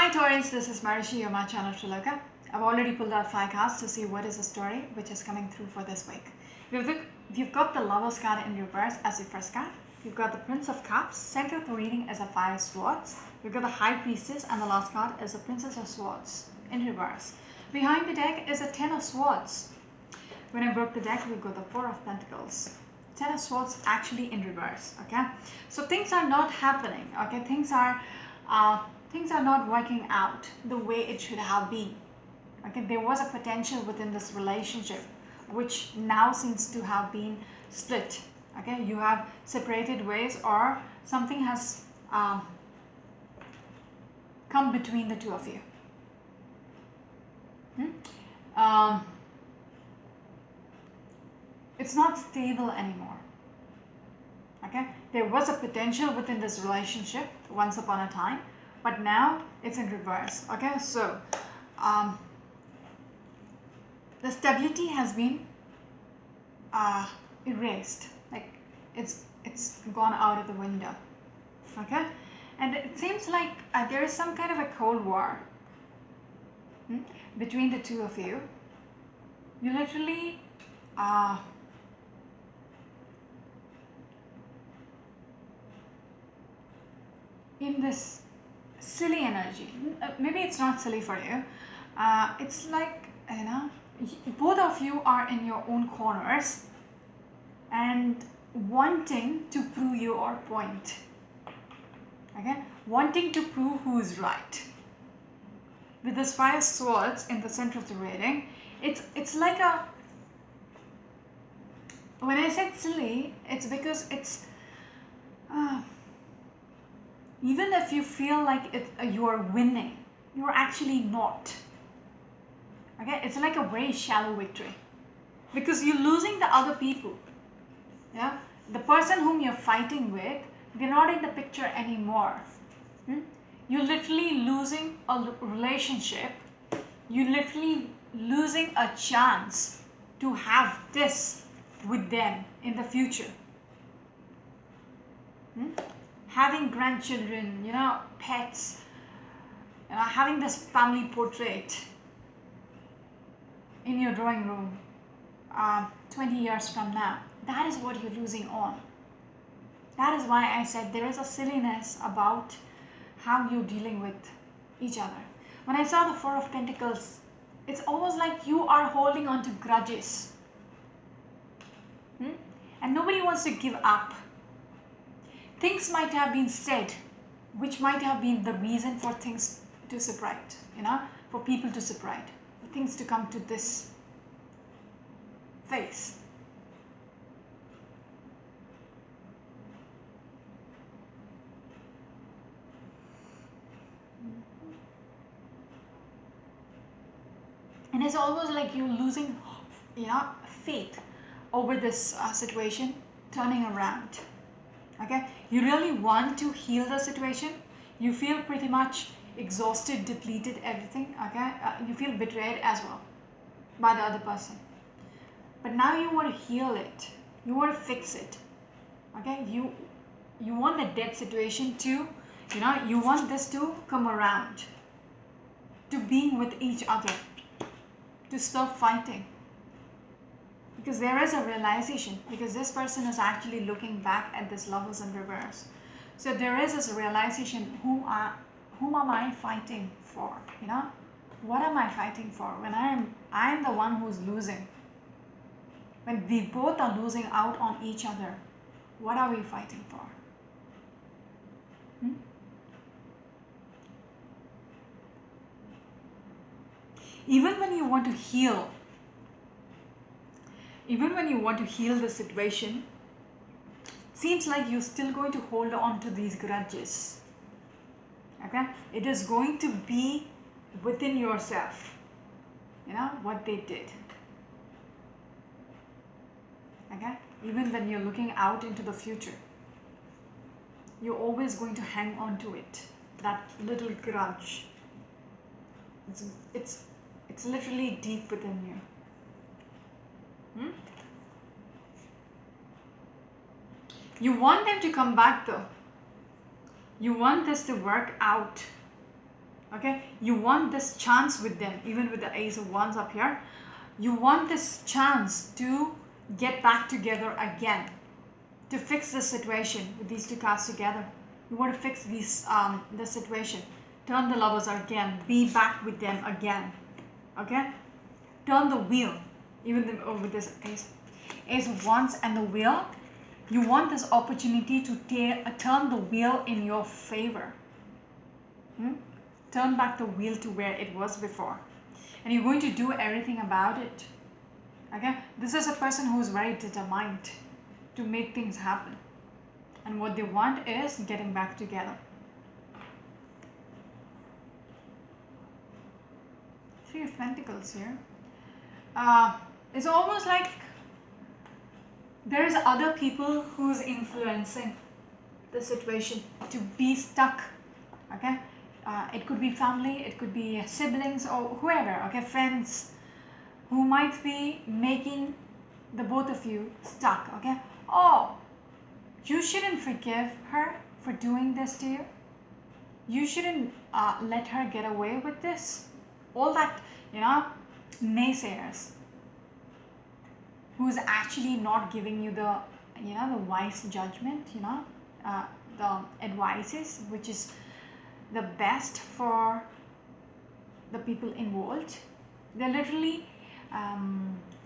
Hi Taurus, this is Marishi, your my channel Triloka. I've already pulled out 5 cards to see what is the story which is coming through for this week. You've got the Lovers card in reverse as your first card. You've got the Prince of Cups. Center of the reading is a 5 Swords. You've got the High Priestess, and the last card is the Princess of Swords in reverse. Behind the deck is a 10 of Swords. When I broke the deck, we've got the 4 of Pentacles. 10 of Swords actually in reverse, okay? So things are not happening, okay? Things are not working out the way it should have been, okay? There was a potential within this relationship which now seems to have been split, okay? You have separated ways, or something has come between the two of you. It's not stable anymore, okay? There was a potential within this relationship once upon a time, but now it's in reverse, okay? So the stability has been erased, like it's gone out of the window, okay? And it seems like there is some kind of a cold war between the two of you. You literally in this silly energy. Maybe it's not silly for you. It's like, you know, both of you are in your own corners and wanting to prove your point, okay? Wanting to prove who is right. With this 5 Swords in the center of the reading, it's like a, when I said silly, it's because it's even if you feel like you are winning, you're actually not, okay? It's like a very shallow victory because you're losing the other people, yeah? The person whom you're fighting with, they're not in the picture anymore. You're literally losing a relationship. You're literally losing a chance to have this with them in the future. Having grandchildren, you know, pets, you know, having this family portrait in your drawing room 20 years from now, that is what you're losing on. That is why I said there is a silliness about how you're dealing with each other. When I saw the 4 of Pentacles, it's almost like you are holding on to grudges. And nobody wants to give up. Things might have been said which might have been the reason for things to separate, you know, for people to separate, for things to come to this phase. And it's almost like you're losing, you know, faith over this situation turning around. Okay, you really want to heal the situation. You feel pretty much exhausted, depleted, everything. Okay, you feel betrayed as well by the other person. But now you want to heal it. You want to fix it. Okay, you want the dead situation to, you know, you want this to come around, to being with each other, to stop fighting. Because there is a realization, because this person is actually looking back at this Lovers in reverse. So there is this realization, whom am I fighting for? You know, what am I fighting for when I'm the one who's losing? When we both are losing out on each other, what are we fighting for? Even when you want to heal, the situation, seems like you're still going to hold on to these grudges. Okay, it is going to be within yourself, you know, what they did. Okay, even when you're looking out into the future, you're always going to hang on to it, that little grudge. It's literally deep within you. You want them to come back though. You want this to work out. Okay, you want this chance with them, even with the Ace of Wands up here. You want this chance to get back together again, to fix the situation with these two cards together. You want to fix the situation, turn the Lovers again, be back with them again. Okay, turn the wheel, even with this Ace of Wands and the wheel. You want this opportunity to turn the wheel in your favor. Turn back the wheel to where it was before, and you're going to do everything about it. Okay, this is a person who is very determined to make things happen, and what they want is getting back together. Three of Pentacles here. It's almost like there is other people who's influencing the situation to be stuck. Okay, it could be family, it could be siblings, or whoever. Okay, friends who might be making the both of you stuck. Okay, oh, you shouldn't forgive her for doing this to you. You shouldn't let her get away with this. All that, naysayers who's actually not giving you the wise judgment, the advices which is the best for the people involved. They're literally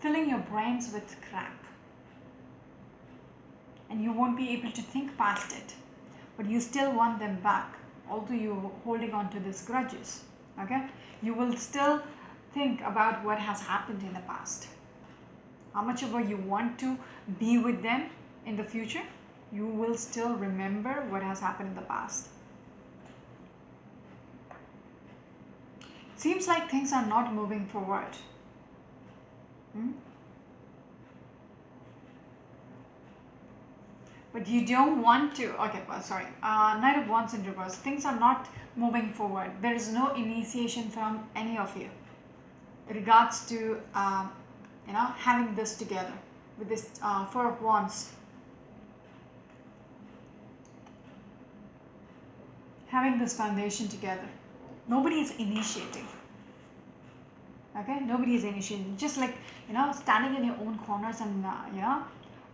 filling your brains with crap, and you won't be able to think past it, but you still want them back, although you're holding on to these grudges. Okay, you will still think about what has happened in the past. How much ever you want to be with them in the future, you will still remember what has happened in the past. Seems like things are not moving forward. But you don't want to. Okay, sorry. Knight of Wands in reverse. Things are not moving forward. There is no initiation from any of you in regards to having this together with this Four of Wands. Having this foundation together. Nobody is initiating. Okay, nobody is initiating. Just like standing in your own corners and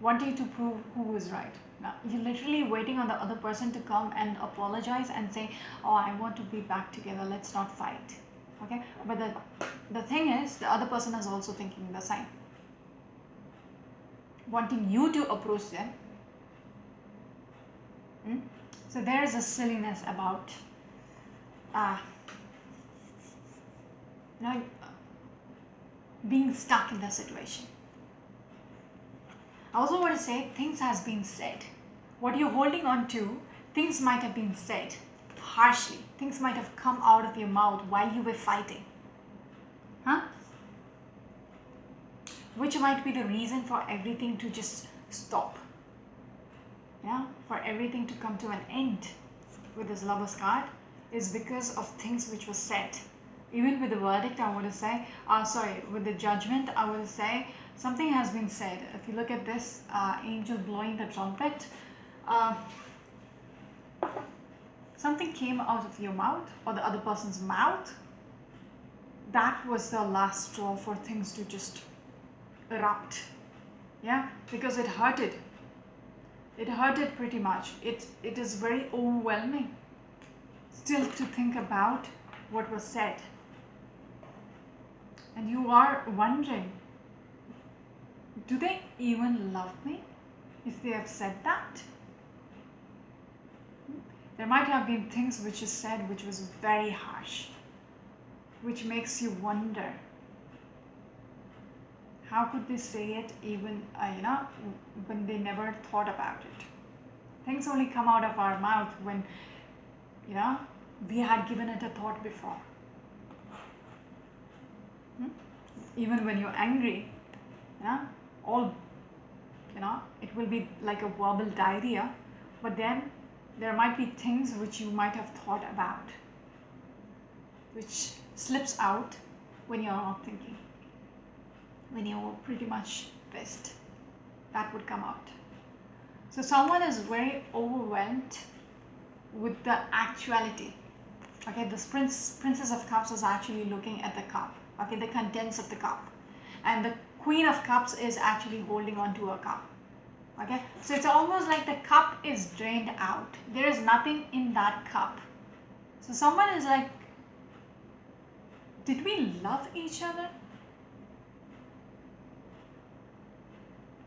wanting to prove who is right. Now you're literally waiting on the other person to come and apologize and say, oh, I want to be back together, let's not fight. Okay, but the thing is, the other person is also thinking the same, wanting you to approach them. So there is a silliness about being stuck in the situation. I also want to say, things has been said. What you're holding on to, things might have been said harshly. Things might have come out of your mouth while you were fighting. Which might be the reason for everything to just stop. Yeah, for everything to come to an end with this Lover's card is because of things which were said. Even with the verdict, I want to say, with the judgment, I want to say something has been said. If you look at this angel blowing the trumpet, something came out of your mouth or the other person's mouth. That was the last straw for things to just erupt. Yeah, because it hurted. It hurted pretty much. It is very overwhelming still to think about what was said. And you are wondering, do they even love me if they have said that? There might have been things which is said which was very harsh, which makes you wonder, how could they say it even when they never thought about it? Things only come out of our mouth when we had given it a thought before. Even when you're angry, it will be like a verbal diarrhea, but then there might be things which you might have thought about, which slips out when you're not thinking, when you're pretty much pissed. That would come out. So someone is very overwhelmed with the actuality Okay, this Princess of Cups is actually looking at the cup. Okay, the contents of the cup. And the Queen of Cups is actually holding on to a cup. Okay, so it's almost like the cup is drained out. There is nothing in that cup. So someone is like, did we love each other?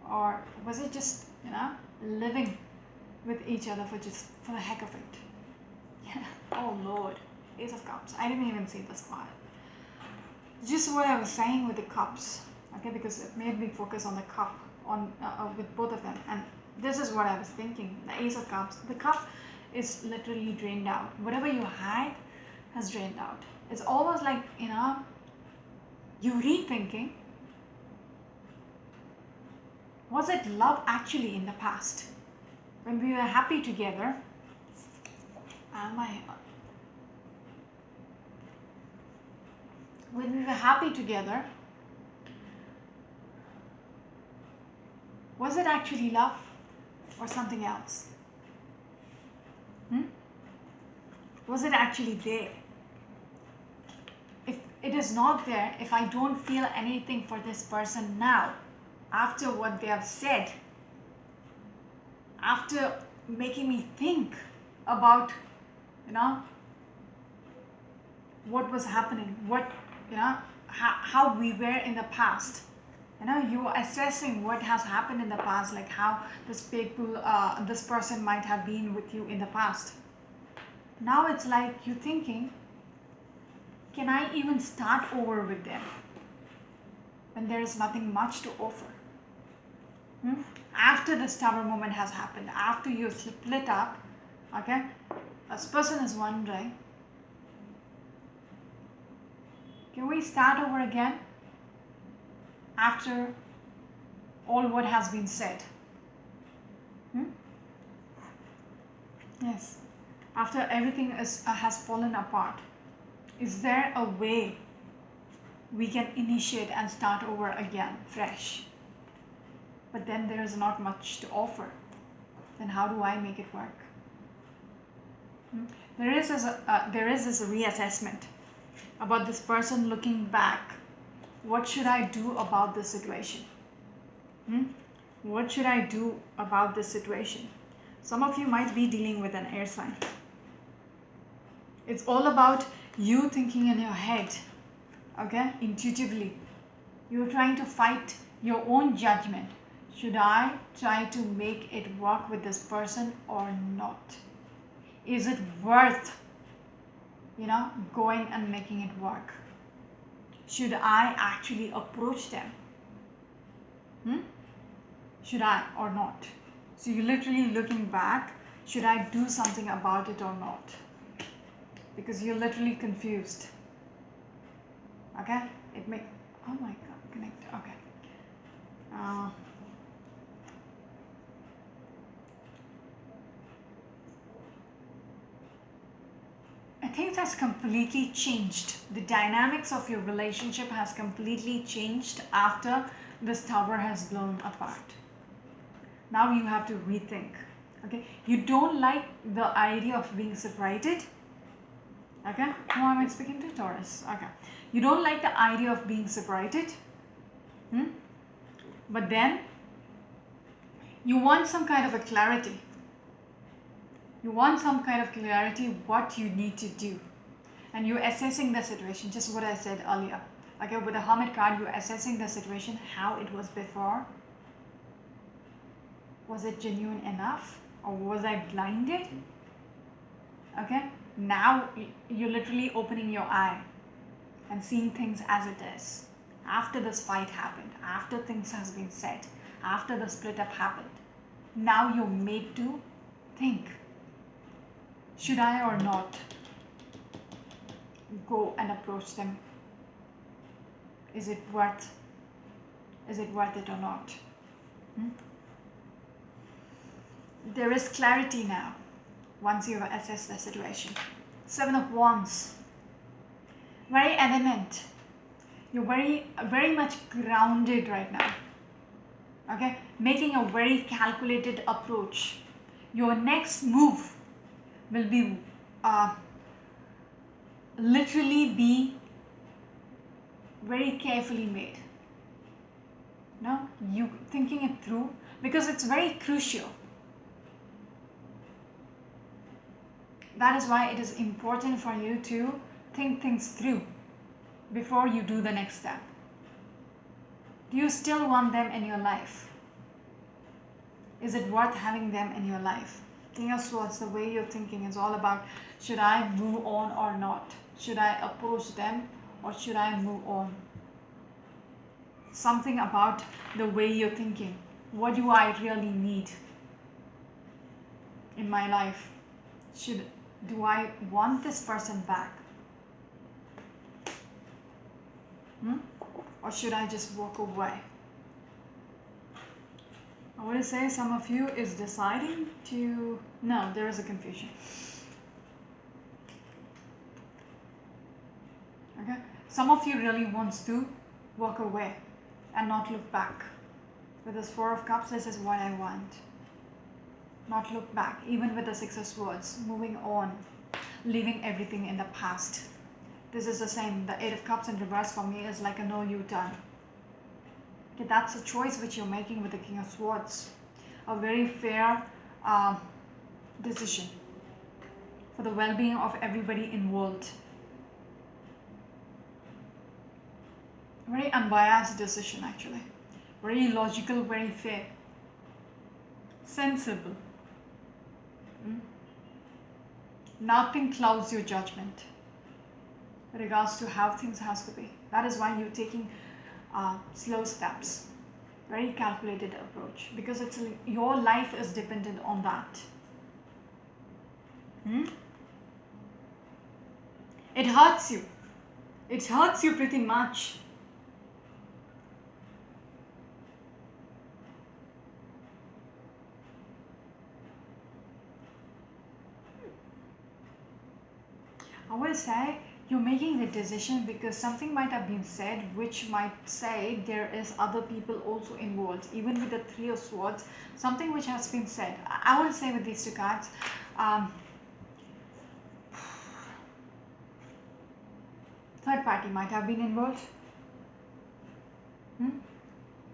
Or was it just, living with each other for the heck of it? Yeah. Oh Lord, Ace of Cups. I didn't even see this part. Just what I was saying with the cups, okay, because it made me focus on the cup, with both of them, and this is what I was thinking. The Ace of Cups, the cup is literally drained out. Whatever you had has drained out. It's almost like, you rethinking, was it love actually in the past? When we were happy together, when we were happy together, was it actually love or something else? Was it actually there? If it is not there, if I don't feel anything for this person now, after what they have said, after making me think about, what was happening, how we were in the past. You are assessing what has happened in the past, like how this person might have been with you in the past. Now it's like you thinking, can I even start over with them when there is nothing much to offer? After this tower moment has happened, after you split up, okay, this person is wondering, can we start over again after all what has been said? Yes, after everything has fallen apart, is there a way we can initiate and start over again fresh? But then there is not much to offer. Then how do I make it work? There is this reassessment about this person looking back. What should I do about this situation? What should I do about this situation? Some of you might be dealing with an air sign. It's all about you thinking in your head, okay, intuitively. You're trying to fight your own judgment. Should I try to make it work with this person or not? Is it worth, going and making it work? Should I actually approach them? Should I or not? So you're literally looking back, should I do something about it or not? Because you're literally confused. Okay? Oh my God, connect, okay. Things has completely changed. The dynamics of your relationship has completely changed after this tower has blown apart. Now you have to rethink. Okay, you don't like the idea of being separated. Okay, who am I speaking to? Taurus. Okay, you don't like the idea of being separated. But then you want some kind of a clarity. You want some kind of clarity what you need to do, and you're assessing the situation, just what I said earlier. Okay, with the Hermit card, you're assessing the situation, how it was before. Was it genuine enough, or was I blinded? Okay, now you're literally opening your eye and seeing things as it is. After this fight happened, after things has been said, after the split up happened, now you're made to think, should I or not go and approach them? Is it worth it or not? There is clarity now once you have assessed the situation. 7 of Wands. Very adamant. You're very much grounded right now. Okay? Making a very calculated approach. Your next move will be literally be very carefully made. No, you thinking it through, because it's very crucial. That is why it is important for you to think things through before you do the next step. Do you still want them in your life? Is it worth having them in your life? King of Swords, the way you're thinking is all about, should I move on or not? Should I approach them or should I move on? Something about the way you're thinking. What do I really need in my life? Do I want this person back? Or should I just walk away? I want to say some of you is deciding to... No, there is a confusion. Okay? Some of you really wants to walk away and not look back. With this Four of Cups, this is what I want. Not look back. Even with the Six of Swords, moving on, leaving everything in the past. This is the same. The Eight of Cups in reverse for me is like a no U-turn. Okay, that's a choice which you're making with the King of Swords. A very fair decision for the well-being of everybody involved. Very unbiased decision actually. Very logical, very fair. Sensible. Nothing clouds your judgment in regards to how things has to be. That is why you're taking slow steps, very calculated approach, because it's your life is dependent on that. It hurts you. It hurts you pretty much. I will say you're making the decision because something might have been said which might say there is other people also involved. Even with the Three of Swords, something which has been said. I will say with these two cards, third party might have been involved.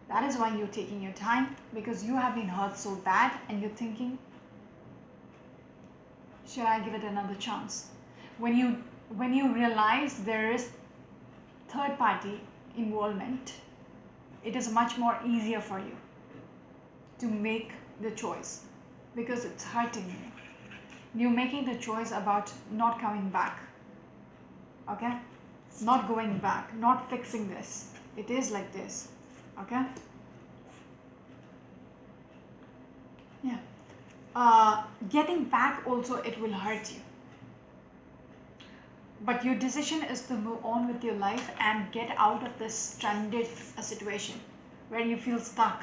That is why you're taking your time, because you have been hurt so bad and you're thinking, should I give it another chance? When you realize there is third party involvement, it is much more easier for you to make the choice, because it's hurting you. You're making the choice about not coming back. Okay? Not going back, not fixing this. It is like this. Okay? Yeah. Getting back also, it will hurt you. But your decision is to move on with your life and get out of this stranded situation where you feel stuck,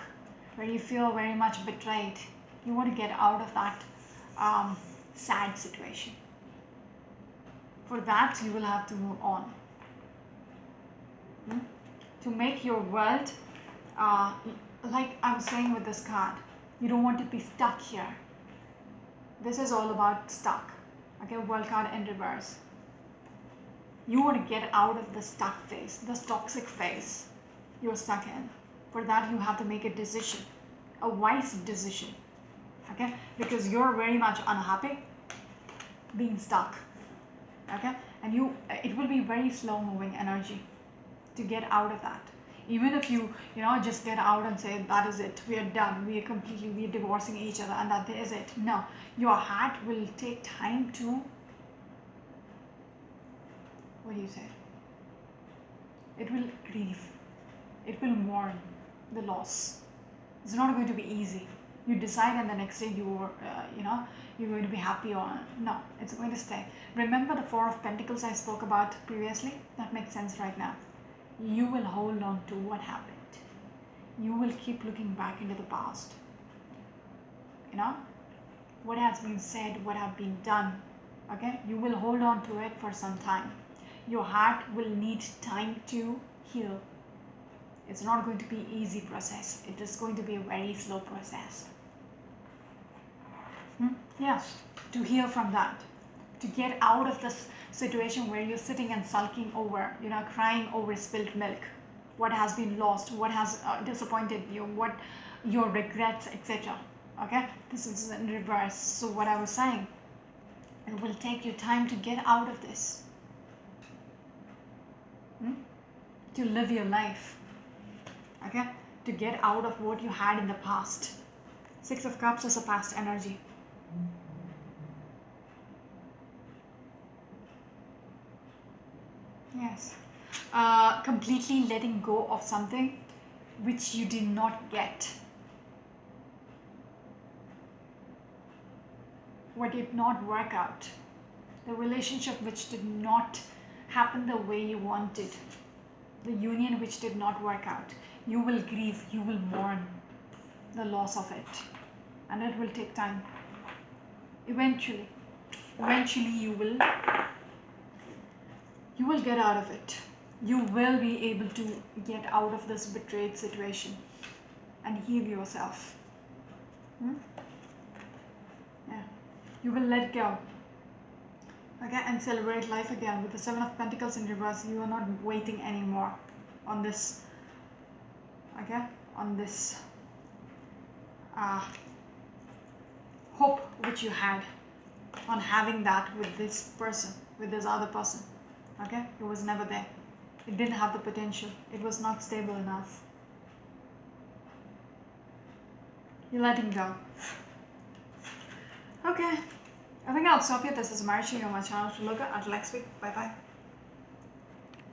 where you feel very much betrayed. You want to get out of that sad situation. For that, you will have to move on. To make your world, like I'm saying with this card, you don't want to be stuck here. This is all about stuck. Okay, World card in reverse. You want to get out of the stuck phase, this toxic phase you're stuck in. For that, you have to make a decision, a wise decision. Okay, because you're very much unhappy being stuck. Okay, and it will be very slow moving energy to get out of that. Even if you just get out and say that is it, we are done, we are divorcing each other and that is it. No, your heart will take time to, what do you say? It will grieve. It will mourn the loss. It's not going to be easy. You decide and the next day you're going to be happy or no, it's going to stay. Remember the Four of Pentacles I spoke about previously? That makes sense right now. You will hold on to what happened. You will keep looking back into the past. What has been said, what has been done. Okay, you will hold on to it for some time. Your heart will need time to heal. It's not going to be an easy process. It is going to be a very slow process. Yes, to heal from that. to get out of this situation where you're sitting and sulking over, crying over spilled milk, what has been lost, what has disappointed you, what your regrets, etc. Okay, this is in reverse. So what I was saying, it will take you time to get out of this, to live your life, okay, to get out of what you had in the past. Six of Cups is a past energy. Yes. Completely letting go of something which you did not get. What did not work out. The relationship which did not happen the way you wanted. The union which did not work out. You will grieve, you will mourn the loss of it. And it will take time. Eventually you will get out of it. You will be able to get out of this betrayed situation and heal yourself. Yeah. You will let go. Okay, and celebrate life again. With the Seven of Pentacles in reverse, you are not waiting anymore on this. Okay, on this hope which you had on having that with this person, with this other person. Okay, it was never there. It didn't have the potential. It was not stable enough. You're letting go. Okay, I think I'll stop here. This is Marchi on my channel to look at. Until next week. Bye bye.